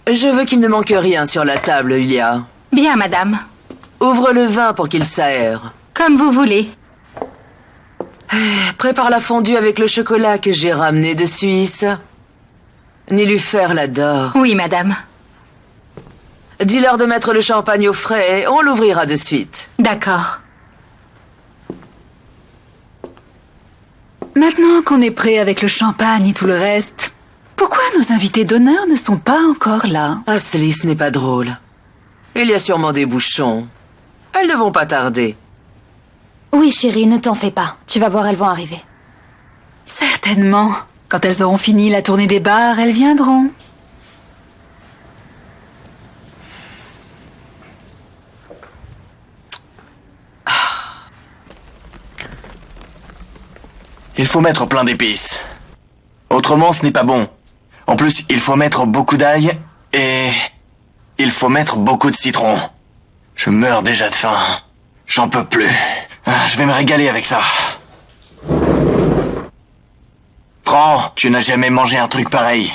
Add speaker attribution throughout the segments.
Speaker 1: Je veux qu'il ne manque rien sur la table, Yulia.
Speaker 2: Bien, madame.
Speaker 1: Ouvre le vin pour qu'il s'aère.
Speaker 2: Comme vous voulez.
Speaker 1: Prépare la fondue avec le chocolat que j'ai ramené de Suisse. Nilufer l'adore.
Speaker 2: Oui, madame.
Speaker 1: Dis-leur de mettre le champagne au frais et on l'ouvrira de suite.
Speaker 2: D'accord.
Speaker 3: Maintenant qu'on est prêt avec le champagne et tout le reste, pourquoi nos invités d'honneur ne sont pas encore là?
Speaker 1: Asli, ce n'est pas drôle. Il y a sûrement des bouchons. Elles ne vont pas tarder.
Speaker 4: Oui, chérie, ne t'en fais pas. Tu vas voir, elles vont arriver.
Speaker 3: Certainement. Quand elles auront fini la tournée des bars, elles viendront.
Speaker 5: Il faut mettre plein d'épices. Autrement, ce n'est pas bon. En plus, il faut mettre beaucoup d'ail et il faut mettre beaucoup de citron. Je meurs déjà de faim. J'en peux plus. Je vais me régaler avec ça. Prends, tu n'as jamais mangé un truc pareil.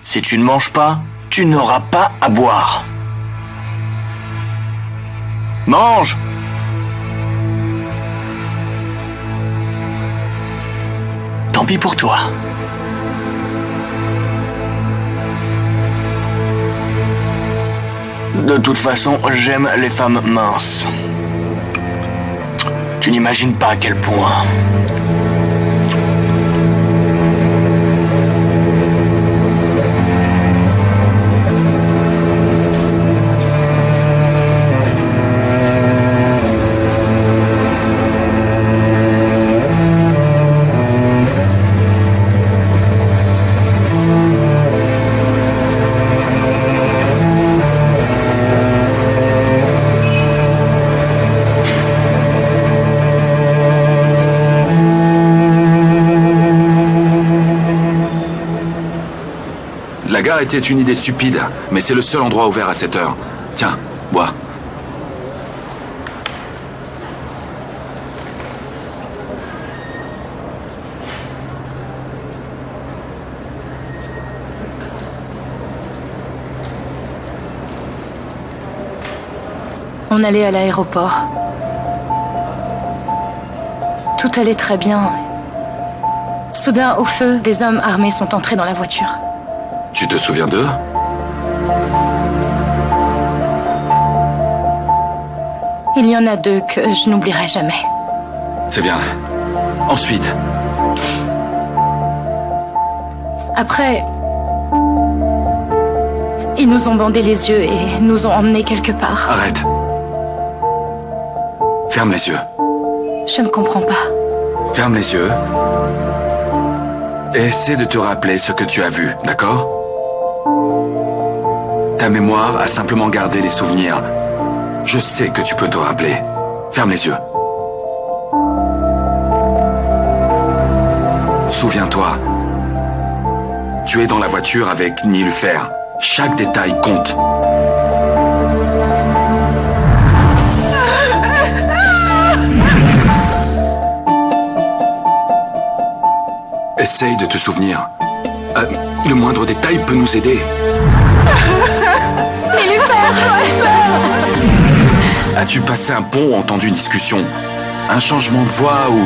Speaker 5: Si tu ne manges pas, tu n'auras pas à boire. Mange! Tant pis pour toi. De toute façon, j'aime les femmes minces. Tu n'imagines pas à quel point.
Speaker 6: La gare était une idée stupide, mais c'est le seul endroit ouvert à cette heure. Tiens, bois.
Speaker 4: On allait à l'aéroport. Tout allait très bien. Soudain, au feu, des hommes armés sont entrés dans la voiture.
Speaker 6: Tu te souviens d'eux?
Speaker 4: Il y en a deux que je n'oublierai jamais.
Speaker 6: C'est bien. Ensuite?
Speaker 4: Après, ils nous ont bandé les yeux et nous ont emmenés quelque part.
Speaker 6: Arrête. Ferme les yeux.
Speaker 4: Je ne comprends pas.
Speaker 6: Ferme les yeux. Et essaie de te rappeler ce que tu as vu, d'accord? Ta mémoire a simplement gardé les souvenirs. Je sais que tu peux te rappeler. Ferme les yeux. Souviens-toi. Tu es dans la voiture avec Nilufer. Chaque détail compte. Essaye de te souvenir. Le moindre détail peut nous aider. As-tu passé un pont ou entendu une discussion? Un changement de voix ou...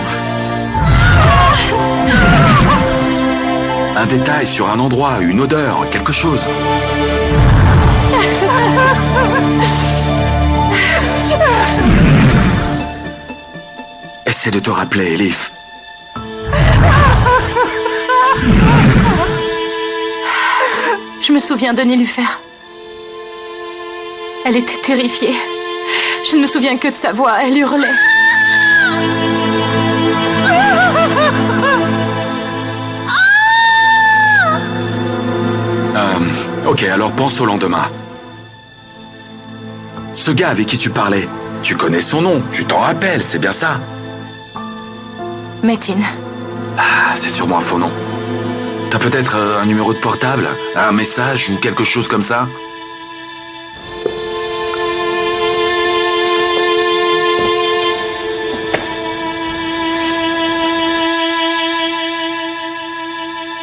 Speaker 6: un détail sur un endroit, une odeur, quelque chose? Essaie de te rappeler, Elif.
Speaker 4: Je me souviens de Nilufer. Elle était terrifiée. Je ne me souviens que de sa voix. Elle hurlait.
Speaker 6: Ok, alors pense au lendemain. Ce gars avec qui tu parlais, tu connais son nom, tu t'en rappelles, c'est bien ça?
Speaker 4: Metin.
Speaker 6: Ah, c'est sûrement un faux nom. T'as peut-être un numéro de portable, un message ou quelque chose comme ça?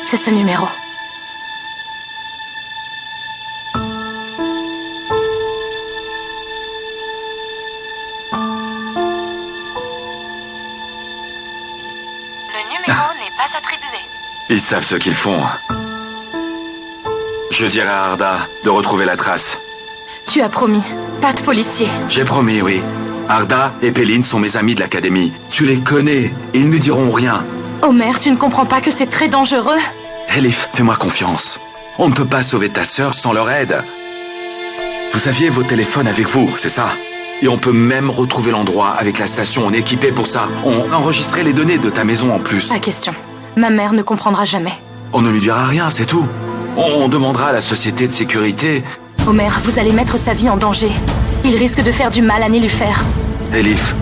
Speaker 4: C'est ce numéro.
Speaker 6: Ils savent ce qu'ils font. Je dirai à Arda de retrouver la trace.
Speaker 4: Tu as promis. Pas de policier.
Speaker 6: J'ai promis, oui. Arda et Péline sont mes amis de l'académie. Tu les connais, et ils ne diront rien.
Speaker 4: Homer, tu ne comprends pas que c'est très dangereux?
Speaker 6: Elif, fais-moi confiance. On ne peut pas sauver ta sœur sans leur aide. Vous aviez vos téléphones avec vous, c'est ça? Et on peut même retrouver l'endroit avec la station. On est équipé pour ça. On a enregistré les données de ta maison en plus.
Speaker 4: Pas question. Ma mère ne comprendra jamais.
Speaker 6: On ne lui dira rien, c'est tout. On demandera à la société de sécurité.
Speaker 4: Homer, vous allez mettre sa vie en danger. Il risque de faire du mal à Nilufer.
Speaker 6: Elif,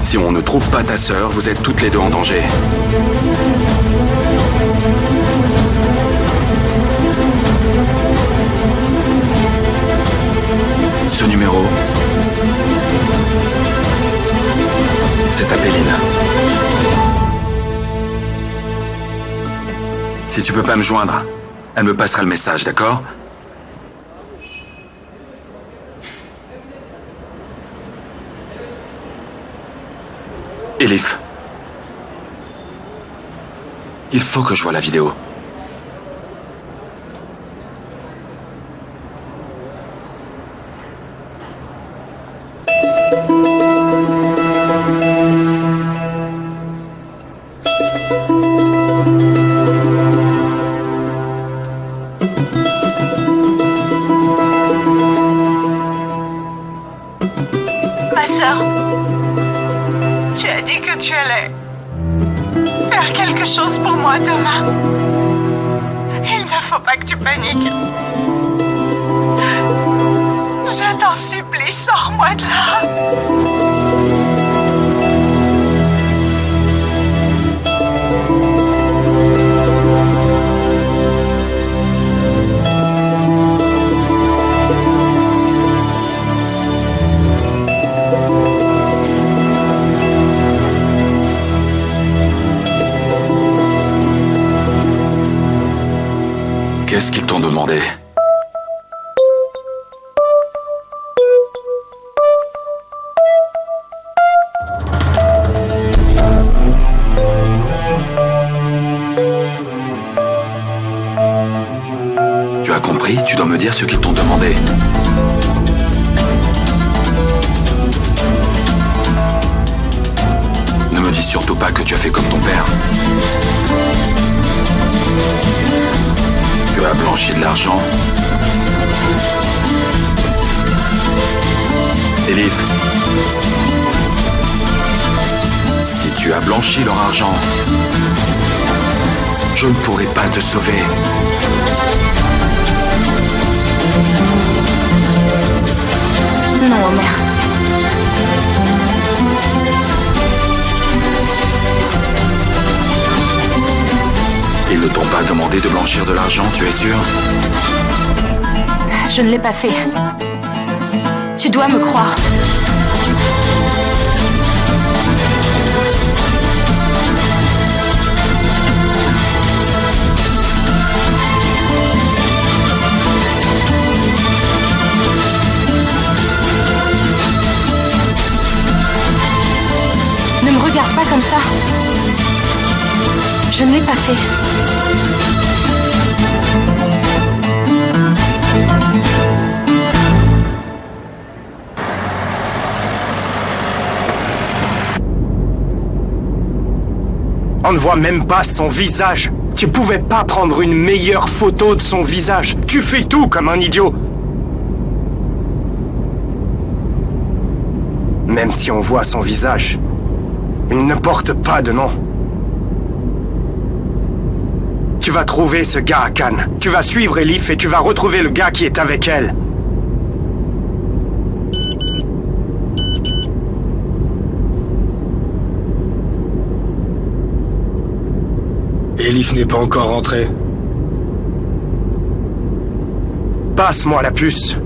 Speaker 6: si on ne trouve pas ta sœur, vous êtes toutes les deux en danger. Ce numéro, c'est à Péline. Si tu peux pas me joindre, elle me passera le message, d'accord? Elif, il faut que je voie la vidéo.
Speaker 7: Ma sœur, tu as dit que tu allais faire quelque chose pour moi demain. Il ne faut pas que tu paniques. Je t'en supplie, sors-moi de là.
Speaker 6: Qu'est-ce qu'ils t'ont demandé? Tu as compris? Tu dois me dire ce qu'ils t'ont demandé. Ne me dis surtout pas que tu as fait comme ton père. Tu as blanchi de l'argent. Elif, si tu as blanchi leur argent, je ne pourrai pas te sauver.
Speaker 4: Non, Homer.
Speaker 6: Ils ne t'ont pas demandé de blanchir de l'argent, tu es sûr?
Speaker 4: Je ne l'ai pas fait. Tu dois me croire. Ne me regarde pas comme ça. Je ne l'ai pas fait.
Speaker 8: On ne voit même pas son visage. Tu pouvais pas prendre une meilleure photo de son visage. Tu fais tout comme un idiot. Même si on voit son visage, il ne porte pas de nom. Tu vas trouver ce gars à Cannes. Tu vas suivre Elif et tu vas retrouver le gars qui est avec elle.
Speaker 9: Elif n'est pas encore rentrée.
Speaker 8: Passe-moi la puce.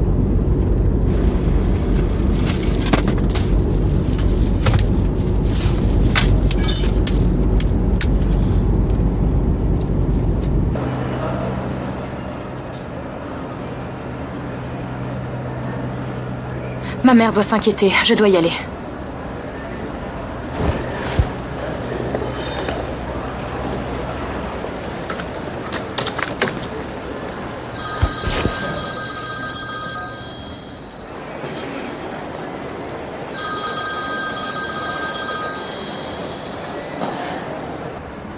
Speaker 4: Ma mère doit s'inquiéter. Je dois y aller.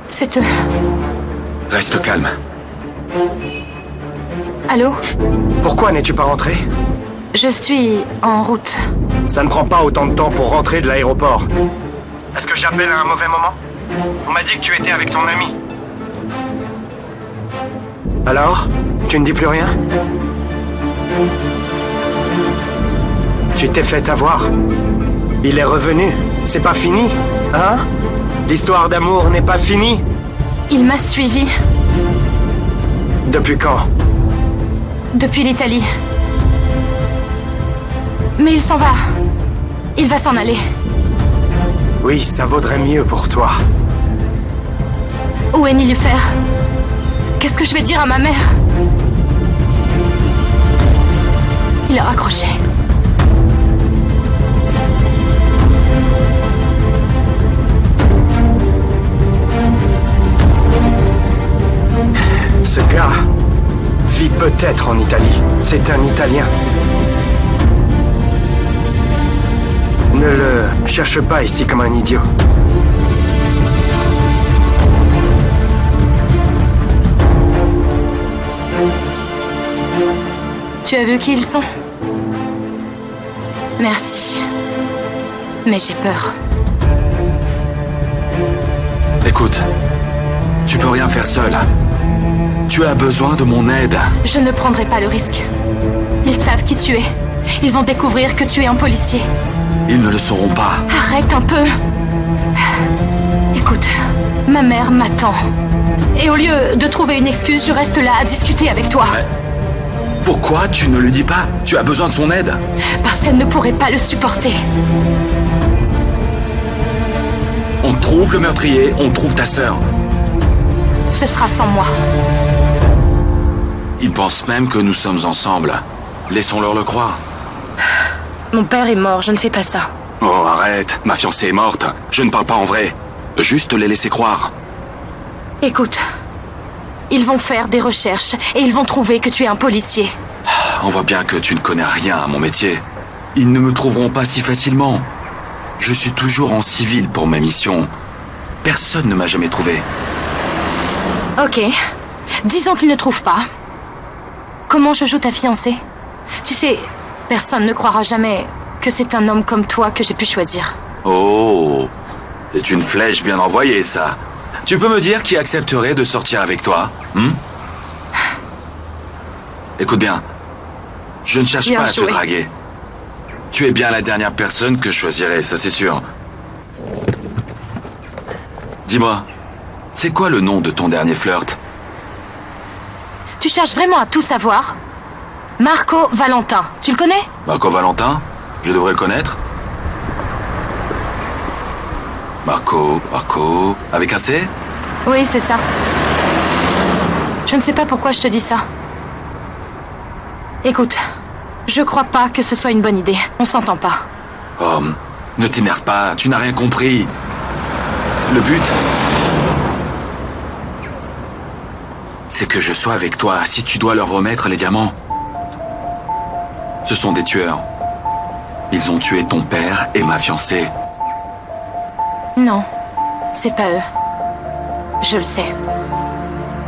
Speaker 4: C'est eux.
Speaker 6: Reste calme.
Speaker 4: Allô?
Speaker 8: Pourquoi n'es-tu pas rentré?
Speaker 4: Je suis en route.
Speaker 8: Ça ne prend pas autant de temps pour rentrer de l'aéroport. Est-ce que j'appelle à un mauvais moment? On m'a dit que tu étais avec ton ami. Alors? Tu ne dis plus rien? Tu t'es fait avoir. Il est revenu. C'est pas fini, hein? L'histoire d'amour n'est pas finie.
Speaker 4: Il m'a suivi
Speaker 8: Depuis quand?
Speaker 4: depuis l'Italie. Mais il s'en va. Il va s'en aller.
Speaker 8: Oui, ça vaudrait mieux pour toi.
Speaker 4: Où est Nilüfer? Qu'est-ce que je vais dire à ma mère? Il a raccroché.
Speaker 8: Ce gars vit peut-être en Italie. C'est un Italien. Ne le cherche pas ici comme un idiot.
Speaker 4: Tu as vu qui ils sont? Merci. Mais j'ai peur.
Speaker 6: Écoute, tu peux rien faire seul. Tu as besoin de mon aide.
Speaker 4: Je ne prendrai pas le risque. Ils savent qui tu es. Ils vont découvrir que tu es un policier.
Speaker 6: Ils ne le sauront pas.
Speaker 4: Arrête un peu. Écoute, ma mère m'attend. Et au lieu de trouver une excuse, je reste là à discuter avec toi.
Speaker 6: Ouais. Pourquoi tu ne lui dis pas? Tu as besoin de son aide.
Speaker 4: Parce qu'elle ne pourrait pas le supporter.
Speaker 6: On trouve le meurtrier, on trouve ta sœur.
Speaker 4: Ce sera sans moi.
Speaker 6: Ils pensent même que nous sommes ensemble. Laissons-leur le croire.
Speaker 4: Mon père est mort, je ne fais pas ça.
Speaker 6: Oh, arrête. Ma fiancée est morte. Je ne parle pas en vrai. Juste les laisser croire.
Speaker 4: Écoute, ils vont faire des recherches et ils vont trouver que tu es un policier.
Speaker 6: On voit bien que tu ne connais rien à mon métier. Ils ne me trouveront pas si facilement. Je suis toujours en civil pour mes missions. Personne ne m'a jamais trouvé.
Speaker 4: Ok. Disons qu'ils ne trouvent pas. Comment je joue ta fiancée? Tu sais, personne ne croira jamais que c'est un homme comme toi que j'ai pu choisir.
Speaker 6: Oh, c'est une flèche bien envoyée, ça. Tu peux me dire qui accepterait de sortir avec toi, Écoute bien, je ne cherche
Speaker 4: Bien
Speaker 6: pas à te
Speaker 4: joué.
Speaker 6: draguer. Tu es bien la dernière personne que je choisirais, ça c'est sûr. Dis-moi, c'est quoi le nom de ton dernier flirt?
Speaker 4: Tu cherches vraiment à tout savoir? Marco Valentin, tu le connais?
Speaker 6: Marco Valentin? Je devrais le connaître? Marco, avec un C?
Speaker 4: Oui, c'est ça. Je ne sais pas pourquoi je te dis ça. Écoute, je crois pas que ce soit une bonne idée. On s'entend pas.
Speaker 6: Oh, ne t'énerve pas, tu n'as rien compris. Le but, c'est que je sois avec toi si tu dois leur remettre les diamants. Ce sont des tueurs. Ils ont tué ton père et ma fiancée.
Speaker 4: Non, c'est pas eux. Je le sais.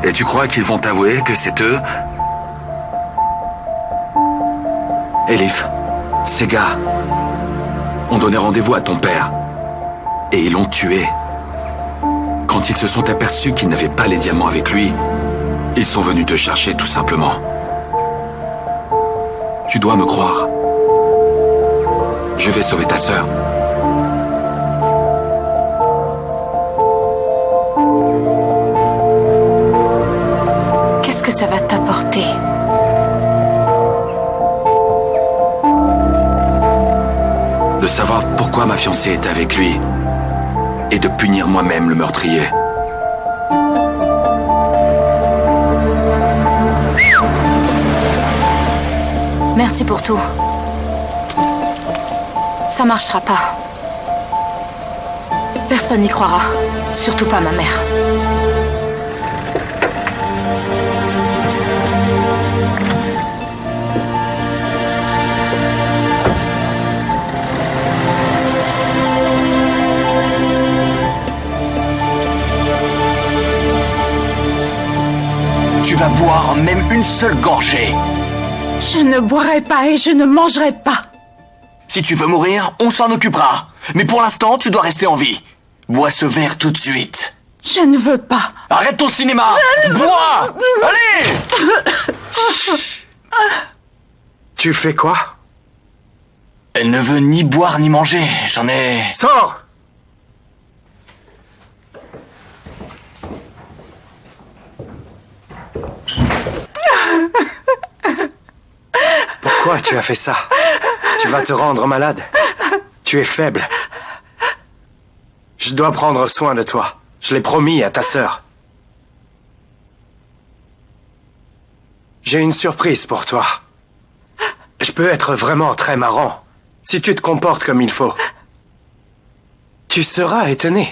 Speaker 6: Et tu crois qu'ils vont t'avouer que c'est eux? Elif, ces gars ont donné rendez-vous à ton père. Et ils l'ont tué. Quand ils se sont aperçus qu'il n'avait pas les diamants avec lui, ils sont venus te chercher tout simplement. Tu dois me croire. Je vais sauver ta sœur.
Speaker 4: Qu'est-ce que ça va t'apporter?
Speaker 6: De savoir pourquoi ma fiancée est avec lui. Et de punir moi-même le meurtrier.
Speaker 4: Merci pour tout. Ça marchera pas. Personne n'y croira. Surtout pas ma mère.
Speaker 5: vas boire même une seule gorgée.
Speaker 7: Je ne boirai pas et je ne mangerai pas.
Speaker 5: Si tu veux mourir, on s'en occupera. Mais pour l'instant, tu dois rester en vie. Bois ce verre tout de suite.
Speaker 7: Je ne veux pas.
Speaker 5: Arrête ton cinéma. Bois. Allez.
Speaker 8: Tu fais quoi?
Speaker 5: Elle ne veut ni boire ni manger. J'en ai...
Speaker 8: Sors! Pourquoi tu as fait ça? Tu vas te rendre malade. Tu es faible. Je dois prendre soin de toi. Je l'ai promis à ta sœur. J'ai une surprise pour toi. Je peux être vraiment très marrant si tu te comportes comme il faut. Tu seras étonné.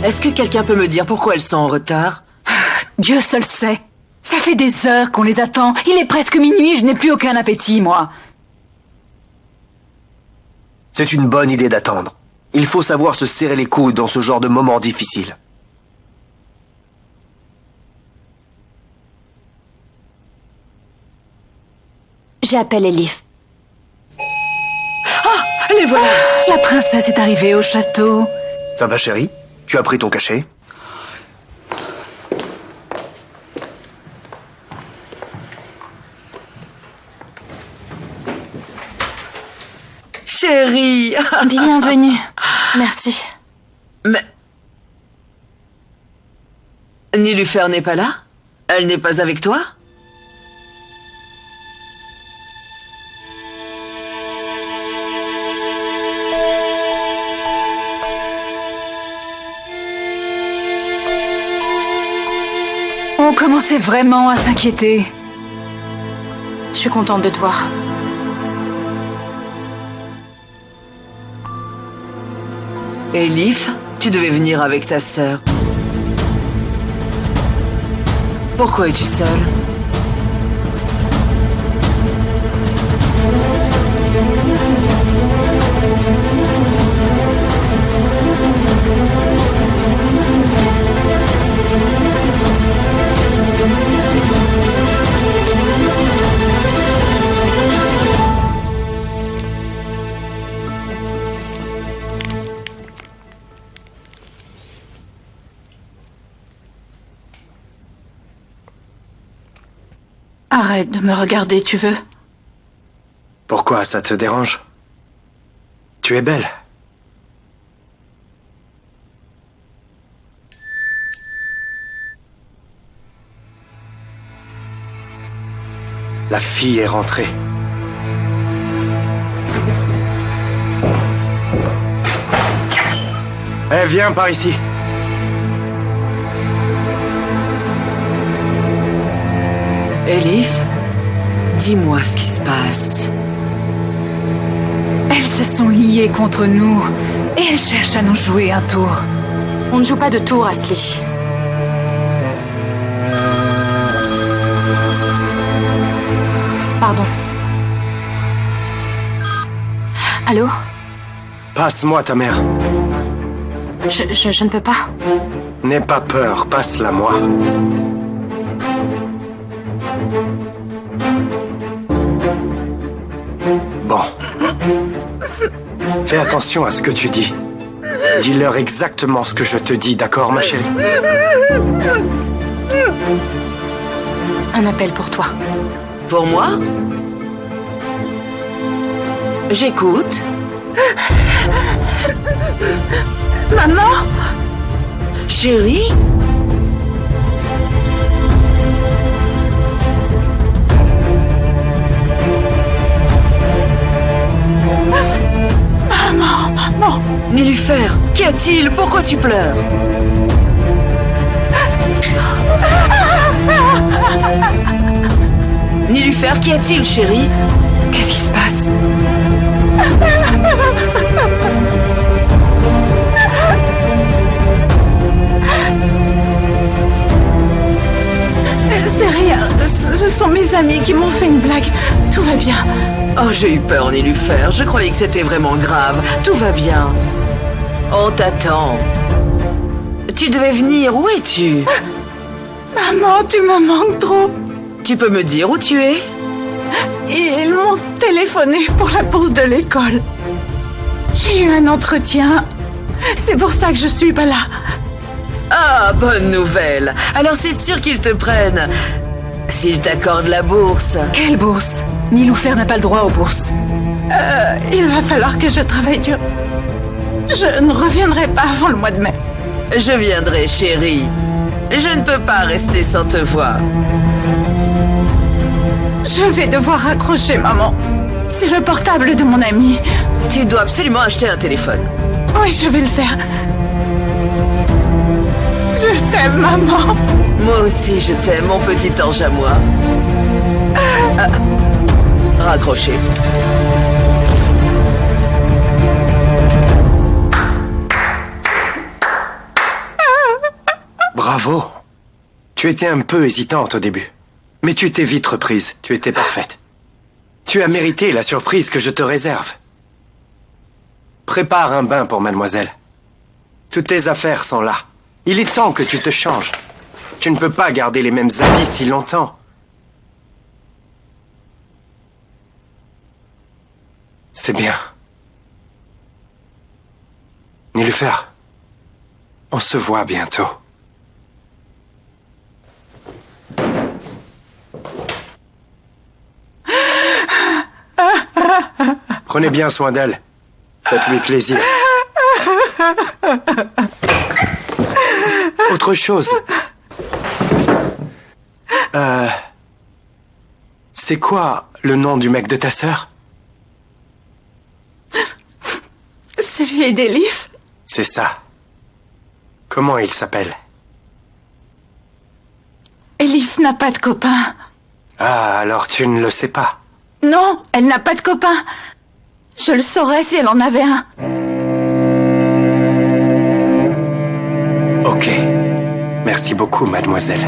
Speaker 1: Est-ce que quelqu'un peut me dire pourquoi elles sont en retard?
Speaker 3: Dieu seul sait. Ça fait des heures qu'on les attend. Il est presque minuit et je n'ai plus aucun appétit, moi.
Speaker 10: C'est une bonne idée d'attendre. Il faut savoir se serrer les coudes dans ce genre de moments difficiles.
Speaker 4: J'appelle Elif.
Speaker 3: Les voilà. La princesse est arrivée au château.
Speaker 10: Ça va, chérie? Tu as pris ton cachet?
Speaker 1: Chérie.
Speaker 4: Bienvenue. Merci.
Speaker 1: Mais... Nilufer n'est pas là? Elle n'est pas avec toi?
Speaker 3: On commençait vraiment à s'inquiéter.
Speaker 4: Je suis contente de te voir.
Speaker 1: Elif, tu devais venir avec ta sœur. Pourquoi es-tu seule?
Speaker 3: Arrête de me regarder, tu veux?
Speaker 8: Pourquoi ça te dérange? Tu es belle. La fille est rentrée. Eh, viens par ici.
Speaker 1: Elif, dis-moi ce qui se passe.
Speaker 3: Elles se sont liées contre nous et elles cherchent à nous jouer un tour.
Speaker 4: On ne joue pas de tour, Asli. Pardon. Allô?
Speaker 8: Passe-moi ta mère.
Speaker 4: Je ne peux pas.
Speaker 8: N'aie pas peur, passe-la moi. Bon. Fais attention à ce que tu dis. Dis-leur exactement ce que je te dis, d'accord, ma chérie?
Speaker 4: Un appel pour toi.
Speaker 1: Pour moi? J'écoute.
Speaker 7: Maman?
Speaker 1: Chérie?
Speaker 7: Maman!
Speaker 1: Nilufer, qu'y a-t-il? Pourquoi tu pleures? Nilufer, qu'y a-t-il, chérie?
Speaker 3: Qu'est-ce qui se passe?
Speaker 7: C'est rien. Ce sont mes amis qui m'ont fait une blague. Tout va bien.
Speaker 1: Oh, j'ai eu peur, Nélufer. Je croyais que c'était vraiment grave. Tout va bien. On t'attend. Tu devais venir. Où es-tu?
Speaker 7: Maman, tu me manques trop.
Speaker 1: Tu peux me dire où tu es?
Speaker 7: Ils m'ont téléphoné pour la pause de l'école. J'ai eu un entretien. C'est pour ça que je suis pas là.
Speaker 1: Ah, bonne nouvelle. Alors c'est sûr qu'ils te prennent. S'ils t'accordent la bourse.
Speaker 3: Quelle bourse? Niloufer n'a pas le droit aux bourses.
Speaker 7: Il va falloir que je travaille dur. Je ne reviendrai pas avant le mois de mai.
Speaker 1: Je viendrai, chérie. Je ne peux pas rester sans te voir.
Speaker 7: Je vais devoir raccrocher, maman. C'est le portable de mon ami.
Speaker 1: Tu dois absolument acheter un téléphone.
Speaker 7: Oui, je vais le faire. Je t'aime, maman.
Speaker 1: Moi aussi, je t'aime, mon petit ange à moi. Raccroché.
Speaker 8: Bravo. Tu étais un peu hésitante au début. Mais tu t'es vite reprise. Tu étais parfaite. Tu as mérité la surprise que je te réserve. Prépare un bain pour mademoiselle. Toutes tes affaires sont là. Il est temps que tu te changes. Tu ne peux pas garder les mêmes habits si longtemps. C'est bien. Nélufer, on se voit bientôt. Prenez bien soin d'elle. Faites-lui plaisir. Autre chose. C'est quoi le nom du mec de ta sœur?
Speaker 7: Celui d'Elif.
Speaker 8: C'est ça. Comment il s'appelle?
Speaker 7: Elif n'a pas de copain.
Speaker 8: Ah, alors tu ne le sais pas.
Speaker 7: Non, elle n'a pas de copain. Je le saurais si elle en avait un.
Speaker 8: Ok. Merci beaucoup, mademoiselle.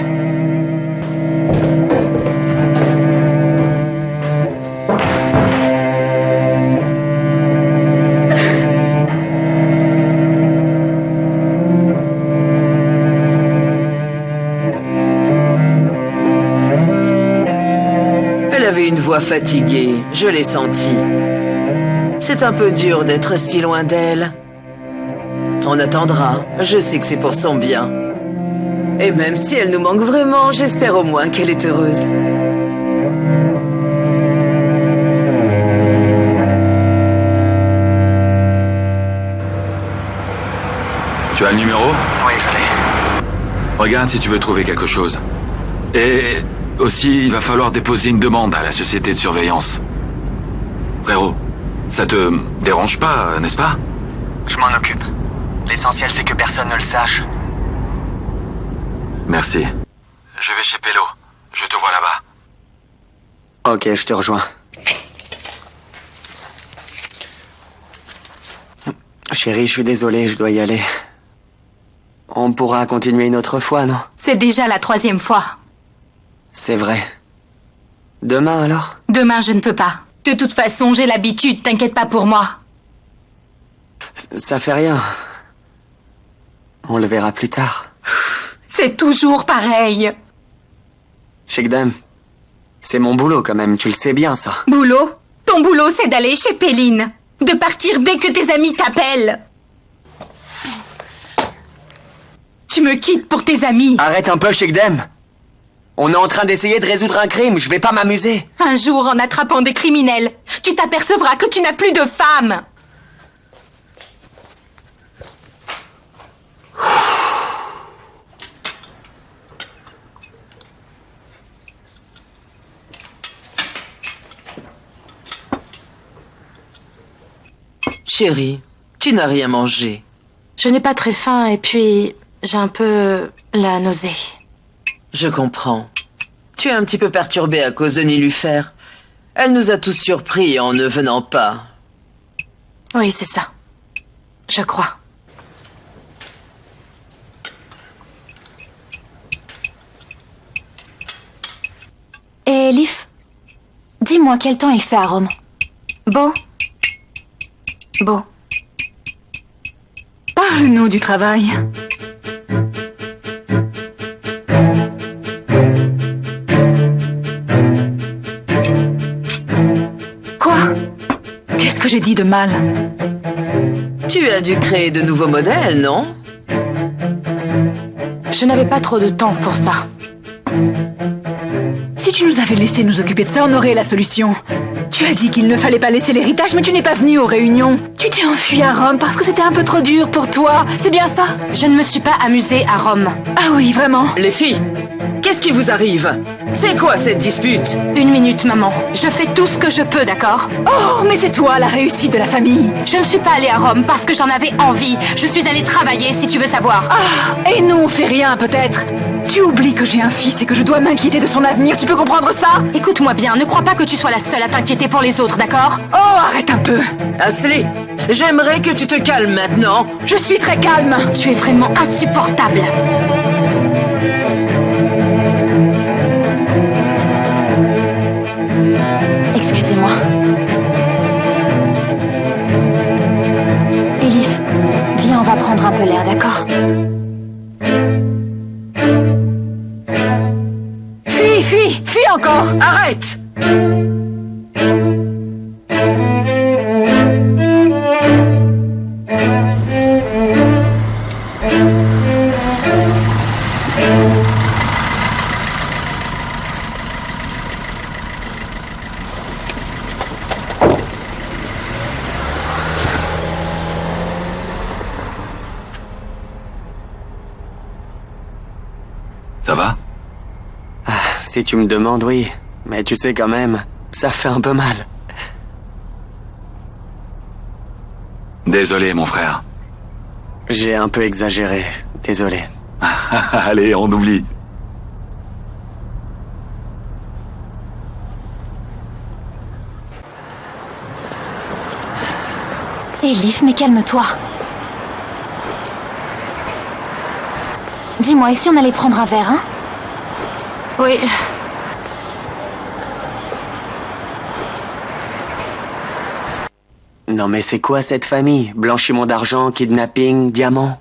Speaker 1: Elle avait une voix fatiguée, je l'ai senti. C'est un peu dur d'être si loin d'elle. On attendra, je sais que c'est pour son bien. Et même si elle nous manque vraiment, j'espère au moins qu'elle est heureuse.
Speaker 6: Tu as le numéro?
Speaker 5: Oui, je l'ai.
Speaker 6: Regarde si tu veux trouver quelque chose. Et aussi, il va falloir déposer une demande à la société de surveillance. Frérot, ça te dérange pas, n'est-ce pas?
Speaker 5: Je m'en occupe. L'essentiel, c'est que personne ne le sache.
Speaker 6: Merci. Je vais chez Pélo. Je te vois là-bas.
Speaker 10: Ok, je te rejoins. Chérie, je suis désolé, je dois y aller. On pourra continuer une autre fois, non?
Speaker 2: C'est déjà la 3e fois.
Speaker 10: C'est vrai. Demain, alors?
Speaker 2: Demain, je ne peux pas. De toute façon, j'ai l'habitude, t'inquiète pas pour moi.
Speaker 10: Ça fait rien. On le verra plus tard.
Speaker 2: C'est toujours pareil.
Speaker 10: Shekdam, c'est mon boulot quand même, tu le sais bien, ça.
Speaker 2: Boulot? Ton boulot, c'est d'aller chez Péline. De partir dès que tes amis t'appellent. Tu me quittes pour tes amis.
Speaker 10: Arrête un peu, Shekdam. On est en train d'essayer de résoudre un crime, je vais pas m'amuser.
Speaker 2: Un jour, en attrapant des criminels, tu t'apercevras que tu n'as plus de femme.
Speaker 1: Chérie, tu n'as rien mangé.
Speaker 4: Je n'ai pas très faim et puis j'ai un peu la nausée.
Speaker 1: Je comprends. Tu es un petit peu perturbée à cause de Nélufer. Elle nous a tous surpris en ne venant pas.
Speaker 4: Oui, c'est ça. Je crois.
Speaker 2: Et Elif, dis-moi quel temps il fait à Rome.
Speaker 4: Beau. Beau.
Speaker 3: Parle-nous du travail. Quoi? Qu'est-ce que j'ai dit de mal?
Speaker 1: Tu as dû créer de nouveaux modèles, non?
Speaker 4: Je n'avais pas trop de temps pour ça.
Speaker 3: Si tu nous avais laissé nous occuper de ça, on aurait la solution. Tu as dit qu'il ne fallait pas laisser l'héritage, mais tu n'es pas venu aux réunions. Tu t'es enfui à Rome parce que c'était un peu trop dur pour toi. C'est bien ça?
Speaker 4: Je ne me suis pas amusée à Rome.
Speaker 3: Ah oui, vraiment?
Speaker 1: Les filles, qu'est-ce qui vous arrive? C'est quoi cette dispute?
Speaker 4: 1 minute, maman. Je fais tout ce que je peux, d'accord?
Speaker 3: Oh, mais c'est toi la réussite de la famille.
Speaker 4: Je ne suis pas allée à Rome parce que j'en avais envie. Je suis allée travailler, si tu veux savoir.
Speaker 3: Ah, et nous on fait rien peut-être. Tu oublies que j'ai un fils et que je dois m'inquiéter de son avenir. Tu peux comprendre ça?
Speaker 4: Écoute-moi bien, ne crois pas que tu sois la seule à t'inquiéter pour les autres, d'accord?
Speaker 3: Oh, arrête un peu.
Speaker 1: Ashley, j'aimerais que tu te calmes maintenant.
Speaker 3: Je suis très calme.
Speaker 4: Tu es vraiment insupportable.
Speaker 2: Excusez-moi. Elif, viens, on va prendre un peu l'air, d'accord?
Speaker 3: Fuis encore.
Speaker 1: Arrête!
Speaker 6: Ça va?
Speaker 11: Si tu me demandes, oui. Mais tu sais quand même, ça fait un peu mal.
Speaker 6: Désolé, mon frère.
Speaker 11: J'ai un peu exagéré. Désolé.
Speaker 6: Allez, on oublie.
Speaker 2: Elif, mais calme-toi. Dis-moi, et si on allait prendre un verre, hein?
Speaker 4: Oui.
Speaker 11: Non mais c'est quoi cette famille? Blanchiment d'argent, kidnapping, diamants?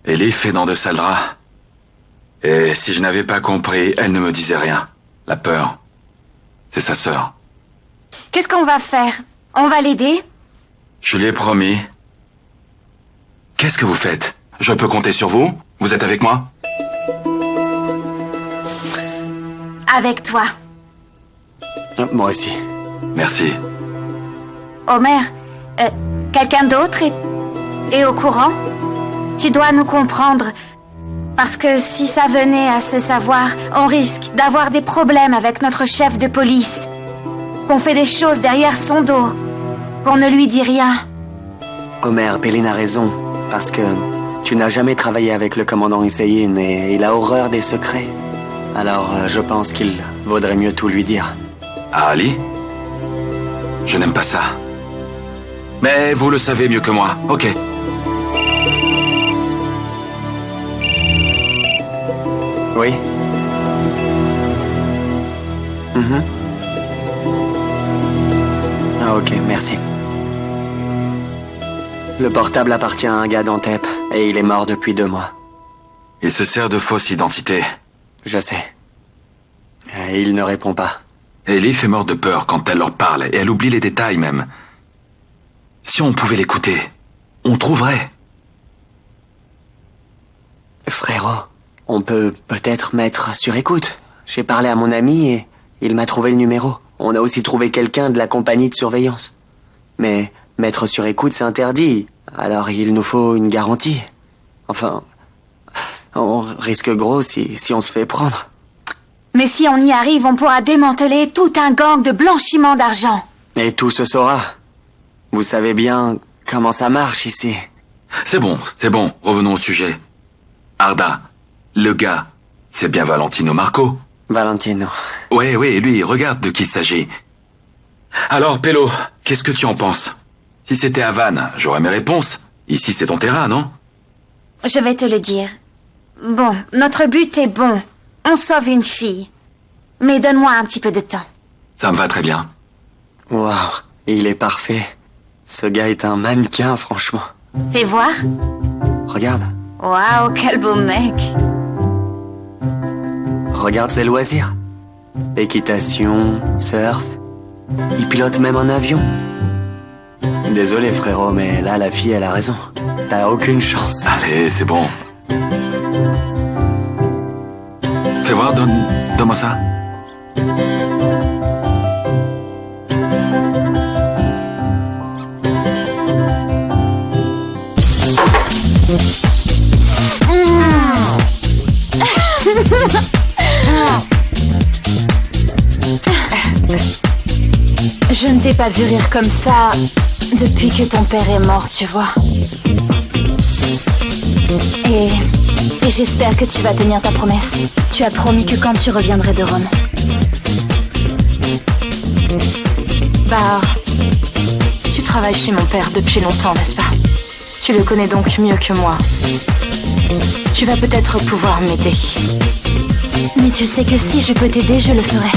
Speaker 6: Elif est dans de sales draps. Et si je n'avais pas compris, elle ne me disait rien. La peur. C'est sa sœur.
Speaker 2: Qu'est-ce qu'on va faire? On va l'aider?
Speaker 6: Je lui ai promis. Qu'est-ce que vous faites? Je peux compter sur vous? Vous êtes avec moi?
Speaker 2: Avec toi.
Speaker 11: Moi aussi.
Speaker 6: Merci.
Speaker 2: Homer, quelqu'un d'autre est au courant? Tu dois nous comprendre. Parce que si ça venait à se savoir, on risque d'avoir des problèmes avec notre chef de police. Qu'on fait des choses derrière son dos. Qu'on ne lui dit rien.
Speaker 11: Homer, Péline a raison. Parce que tu n'as jamais travaillé avec le commandant Hussein et il a horreur des secrets. Alors, je pense qu'il vaudrait mieux tout lui dire.
Speaker 6: À Ali? Je n'aime pas ça. Mais vous le savez mieux que moi. Ok.
Speaker 11: Oui? Ah, ok, merci. Le portable appartient à un gars d'Antep et il est mort depuis 2 mois.
Speaker 6: Il se sert de fausse identité.
Speaker 11: Je sais. Et il ne répond pas.
Speaker 6: Elif est morte de peur quand elle leur parle et elle oublie les détails même. Si on pouvait l'écouter, on trouverait.
Speaker 11: Frérot, on peut peut-être mettre sur écoute. J'ai parlé à mon ami et il m'a trouvé le numéro. On a aussi trouvé quelqu'un de la compagnie de surveillance. Mais mettre sur écoute, c'est interdit. Alors il nous faut une garantie. Enfin, on risque gros si on se fait prendre.
Speaker 2: Mais si on y arrive, on pourra démanteler tout un gang de blanchiment d'argent.
Speaker 11: Et tout se saura. Vous savez bien comment ça marche ici.
Speaker 6: C'est bon, revenons au sujet. Arda, le gars, c'est bien Valentino Marco.
Speaker 11: Valentino.
Speaker 6: Oui, lui, regarde de qui il s'agit. Alors, Pello, qu'est-ce que tu en penses? Si c'était à Vannes, j'aurais mes réponses. Ici, c'est ton terrain, non?
Speaker 2: Je vais te le dire. Bon, notre but est bon. On sauve une fille. Mais donne-moi un petit peu de temps.
Speaker 6: Ça me va très bien.
Speaker 11: Waouh, il est parfait. Ce gars est un mannequin, franchement.
Speaker 2: Fais voir.
Speaker 11: Regarde.
Speaker 2: Waouh, quel beau mec.
Speaker 11: Regarde ses loisirs. Équitation, surf. Il pilote même un avion. Désolé frérot, mais là la fille elle a raison. T'as aucune chance.
Speaker 6: Allez, c'est bon. Fais voir, donne-moi ça.
Speaker 4: Je ne t'ai pas vu rire comme ça depuis que ton père est mort, tu vois. Et j'espère que tu vas tenir ta promesse. Tu as promis que quand tu reviendrais de Rome. Bah, tu travailles chez mon père depuis longtemps, n'est-ce pas? Tu le connais donc mieux que moi. Tu vas peut-être pouvoir m'aider. Mais tu sais que si je peux t'aider, je le ferai.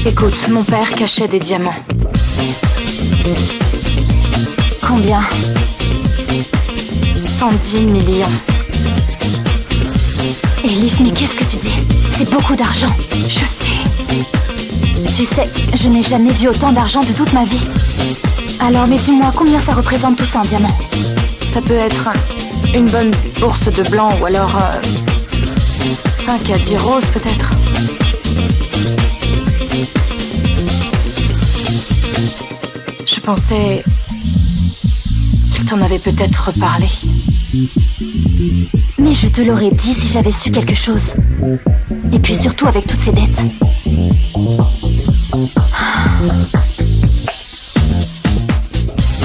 Speaker 4: Écoute, mon père cachait des diamants. Combien? 110 millions. Elif, mais qu'est-ce que tu dis? C'est beaucoup d'argent. Je sais. Tu sais, je n'ai jamais vu autant d'argent de toute ma vie. Alors, mais dis-moi, combien ça représente tout ça en diamants? Ça peut être une bonne bourse de blanc ou alors 5 à 10 roses peut-être. Je pensais qu'il t'en avait peut-être reparlé. Mais je te l'aurais dit si j'avais su quelque chose. Et puis surtout avec toutes ces dettes.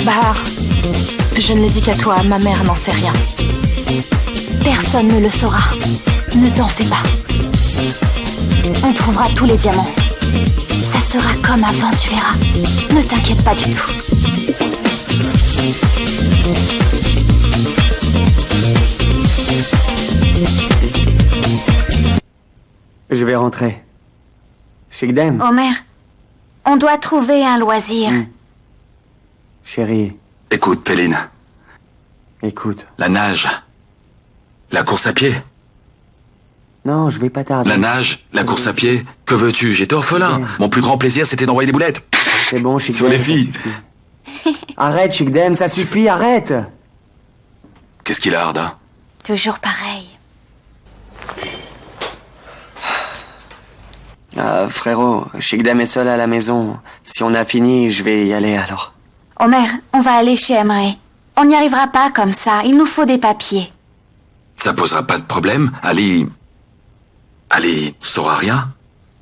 Speaker 4: Bah, je ne le dis qu'à toi, ma mère n'en sait rien. Personne ne le saura. Ne t'en fais pas. On trouvera tous les diamants. Ça sera comme avant, tu verras. Ne t'inquiète pas du tout.
Speaker 11: Je vais rentrer. Shigdem.
Speaker 2: Homer, on doit trouver un loisir.
Speaker 11: Chérie.
Speaker 6: Écoute, Péline.
Speaker 11: Écoute.
Speaker 6: La nage. La course à pied.
Speaker 11: Non, je vais pas tarder.
Speaker 6: La nage, la course à pied. Que veux-tu? J'étais orphelin. Mon plus grand plaisir, c'était d'envoyer des boulettes.
Speaker 11: C'est bon, Shigdem.
Speaker 6: Sur les filles.
Speaker 11: Arrête, Shigdem, ça suffit, arrête.
Speaker 6: Qu'est-ce qu'il a, Arda?
Speaker 2: Toujours pareil.
Speaker 11: Frérot, Shigdem est seul à la maison. Si on a fini, je vais y aller alors.
Speaker 2: Homer, on va aller chez Emre. On n'y arrivera pas comme ça. Il nous faut des papiers.
Speaker 6: Ça posera pas de problème. Ali saura rien?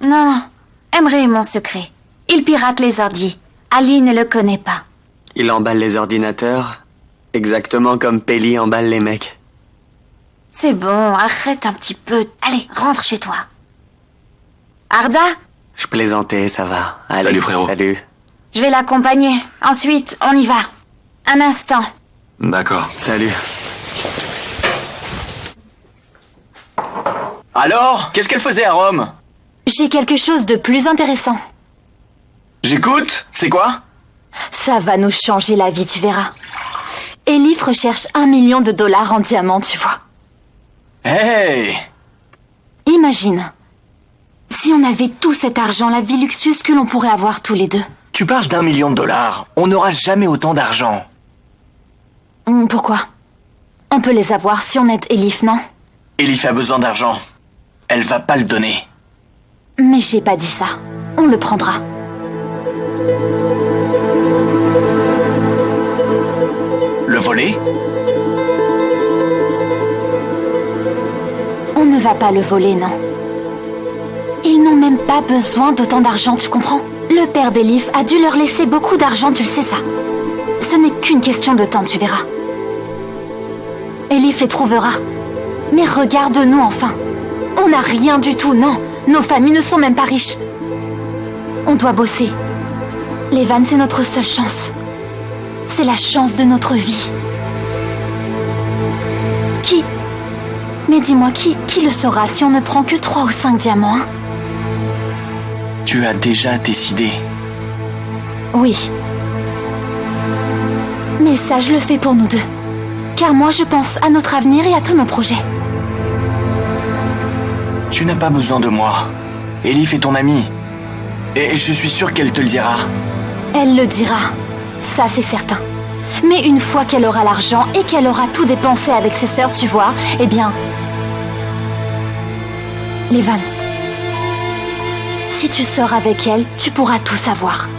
Speaker 2: Non, Emre est mon secret. Il pirate les ordis. Ali ne le connaît pas.
Speaker 11: Il emballe les ordinateurs, exactement comme Peli emballe les mecs.
Speaker 2: C'est bon, arrête un petit peu. Allez, rentre chez toi. Arda?
Speaker 11: Je plaisantais, ça va. Allez,
Speaker 6: salut frérot.
Speaker 11: Salut.
Speaker 2: Je vais l'accompagner. Ensuite, on y va. Un instant.
Speaker 6: D'accord.
Speaker 11: Salut.
Speaker 5: Alors, qu'est-ce qu'elle faisait à Rome?
Speaker 4: J'ai quelque chose de plus intéressant.
Speaker 5: J'écoute. C'est quoi?
Speaker 4: Ça va nous changer la vie, tu verras. Elif recherche $1 million en diamants, tu vois.
Speaker 5: Hey!
Speaker 4: Imagine. Si on avait tout cet argent, la vie luxueuse que l'on pourrait avoir tous les deux.
Speaker 5: Tu parles d'1 million de dollars. On n'aura jamais autant d'argent.
Speaker 4: Pourquoi? On peut les avoir si on aide Elif, non?
Speaker 5: Elif a besoin d'argent. Elle va pas le donner.
Speaker 4: Mais j'ai pas dit ça. On le prendra.
Speaker 5: Le voler?
Speaker 4: On ne va pas le voler, non. Ils n'ont même pas besoin d'autant d'argent, tu comprends? Le père d'Elif a dû leur laisser beaucoup d'argent, tu le sais ça. Ce n'est qu'une question de temps, tu verras. Elif les trouvera. Mais regarde-nous enfin. On n'a rien du tout, non. Nos familles ne sont même pas riches. On doit bosser. Les vannes, c'est notre seule chance. C'est la chance de notre vie. Mais dis-moi, qui le saura si on ne prend que 3 ou 5 diamants, hein?
Speaker 5: Tu as déjà décidé.
Speaker 4: Oui. Mais ça, je le fais pour nous deux. Car moi, je pense à notre avenir et à tous nos projets.
Speaker 5: Tu n'as pas besoin de moi. Elif est ton amie. Et je suis sûr qu'elle te le dira.
Speaker 4: Elle le dira. Ça, c'est certain. Mais une fois qu'elle aura l'argent et qu'elle aura tout dépensé avec ses sœurs, tu vois, eh bien... Les vannes. Si tu sors avec elle, tu pourras tout savoir.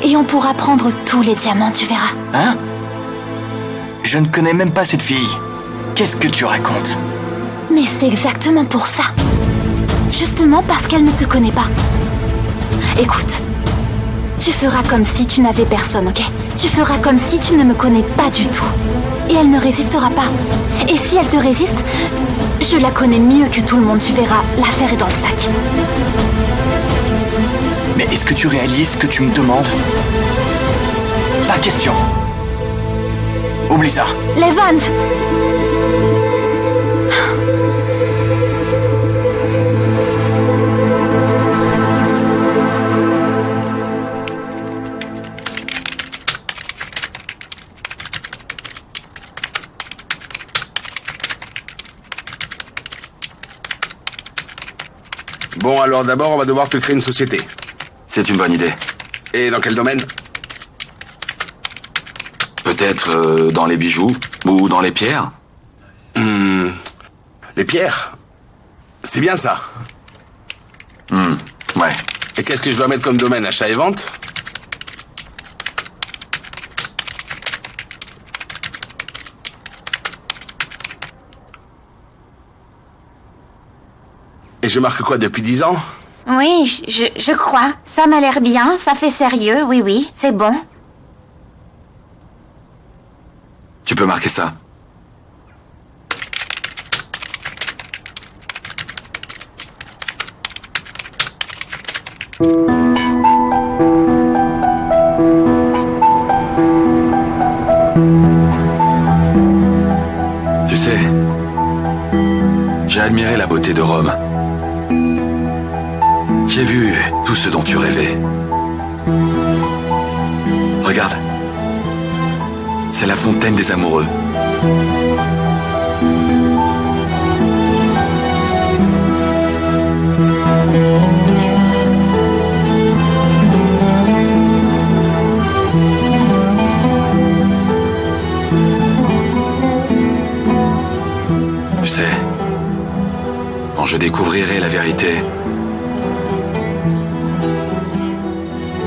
Speaker 4: Et on pourra prendre tous les diamants, tu verras.
Speaker 5: Hein? Je ne connais même pas cette fille. Qu'est-ce que tu racontes?
Speaker 4: Mais c'est exactement pour ça. Justement parce qu'elle ne te connaît pas. Écoute, tu feras comme si tu n'avais personne, ok? Tu feras comme si tu ne me connais pas du tout. Et elle ne résistera pas. Et si elle te résiste, je la connais mieux que tout le monde, tu verras, l'affaire est dans le sac.
Speaker 5: Mais est-ce que tu réalises ce que tu me demandes? Pas question. Oublie ça.
Speaker 4: Les vannes.
Speaker 12: Bon, alors d'abord, on va devoir te créer une société.
Speaker 6: C'est une bonne idée.
Speaker 12: Et dans quel domaine?
Speaker 6: Peut-être dans les bijoux ou dans les pierres.
Speaker 12: Les pierres? C'est bien ça.
Speaker 6: Ouais.
Speaker 12: Et qu'est-ce que je dois mettre comme domaine? Achat et vente? Et je marque quoi depuis 10 ans?
Speaker 2: Oui, je crois. Ça m'a l'air bien, ça fait sérieux, oui, c'est bon.
Speaker 6: Tu peux marquer ça. Tu sais, j'ai admiré la beauté de Rome. J'ai vu tout ce dont tu rêvais. Regarde. C'est la fontaine des amoureux. Tu sais, quand je découvrirai la vérité,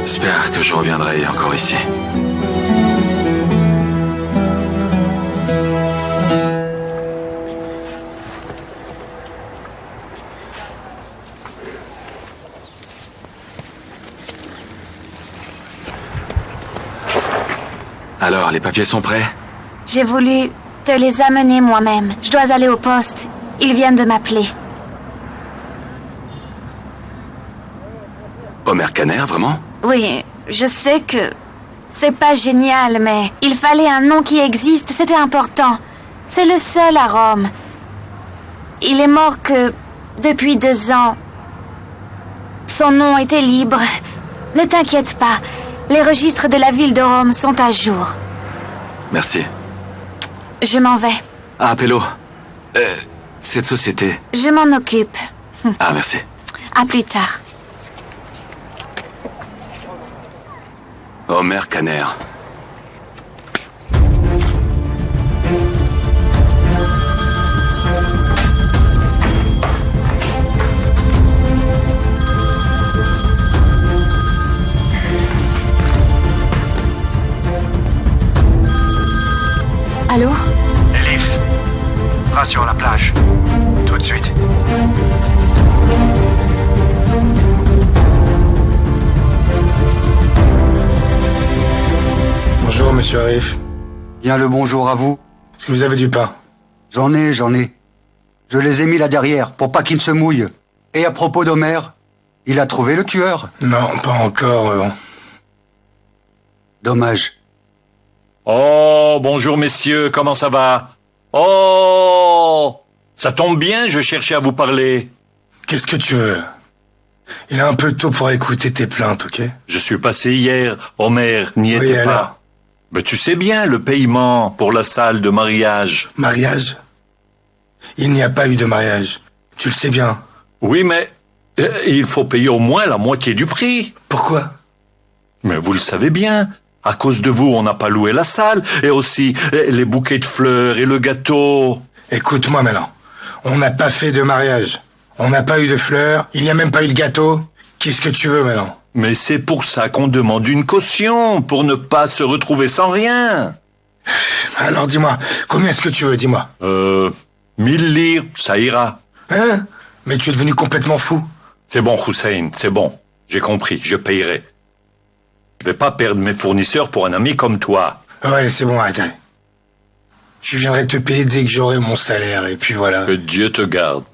Speaker 6: j'espère que je reviendrai encore ici. Alors, les papiers sont prêts?
Speaker 2: J'ai voulu te les amener moi-même. Je dois aller au poste. Ils viennent de m'appeler.
Speaker 6: Omer Kanner, vraiment?
Speaker 2: Oui, je sais que c'est pas génial, mais il fallait un nom qui existe, c'était important. C'est le seul à Rome. Il est mort que depuis 2 ans. Son nom était libre. Ne t'inquiète pas, les registres de la ville de Rome sont à jour.
Speaker 6: Merci.
Speaker 2: Je m'en vais.
Speaker 6: Ah, Pello. Cette société...
Speaker 2: Je m'en occupe.
Speaker 6: Ah, merci.
Speaker 2: À plus tard.
Speaker 6: Omer Kanner.
Speaker 4: Allô?
Speaker 8: Elif, rassure la plage. Tout de suite.
Speaker 9: Bonjour, monsieur Arif.
Speaker 13: Bien le bonjour à vous.
Speaker 9: Est-ce que vous avez du pain?
Speaker 13: J'en ai. Je les ai mis là derrière, pour pas qu'ils ne se mouillent. Et à propos d'Omer, il a trouvé le tueur?
Speaker 9: Non, pas encore.
Speaker 13: Dommage.
Speaker 14: Oh, bonjour messieurs, comment ça va? Oh, ça tombe bien, je cherchais à vous parler.
Speaker 9: Qu'est-ce que tu veux? Il est un peu tôt pour écouter tes plaintes, ok?
Speaker 14: Je suis passé hier, Homer n'y était
Speaker 9: alors?
Speaker 14: pas. Mais tu sais bien, le paiement pour la salle de mariage.
Speaker 9: Mariage? Il n'y a pas eu de mariage. Tu le sais bien.
Speaker 14: Oui, mais il faut payer au moins la moitié du prix.
Speaker 9: Pourquoi?
Speaker 14: Mais vous le savez bien. À cause de vous, on n'a pas loué la salle. Et aussi, les bouquets de fleurs et le gâteau.
Speaker 9: Écoute-moi maintenant. On n'a pas fait de mariage. On n'a pas eu de fleurs. Il n'y a même pas eu de gâteau. Qu'est-ce que tu veux maintenant?
Speaker 14: Mais c'est pour ça qu'on demande une caution, pour ne pas se retrouver sans rien.
Speaker 9: Alors dis-moi, combien est-ce que tu veux, dis-moi?
Speaker 14: 1000 livres, ça ira.
Speaker 9: Hein? Mais tu es devenu complètement fou.
Speaker 14: C'est bon, Hussein, c'est bon. J'ai compris, je payerai. Je vais pas perdre mes fournisseurs pour un ami comme toi.
Speaker 9: Ouais, c'est bon, arrête. Je viendrai te payer dès que j'aurai mon salaire, et puis voilà.
Speaker 14: Que Dieu te garde.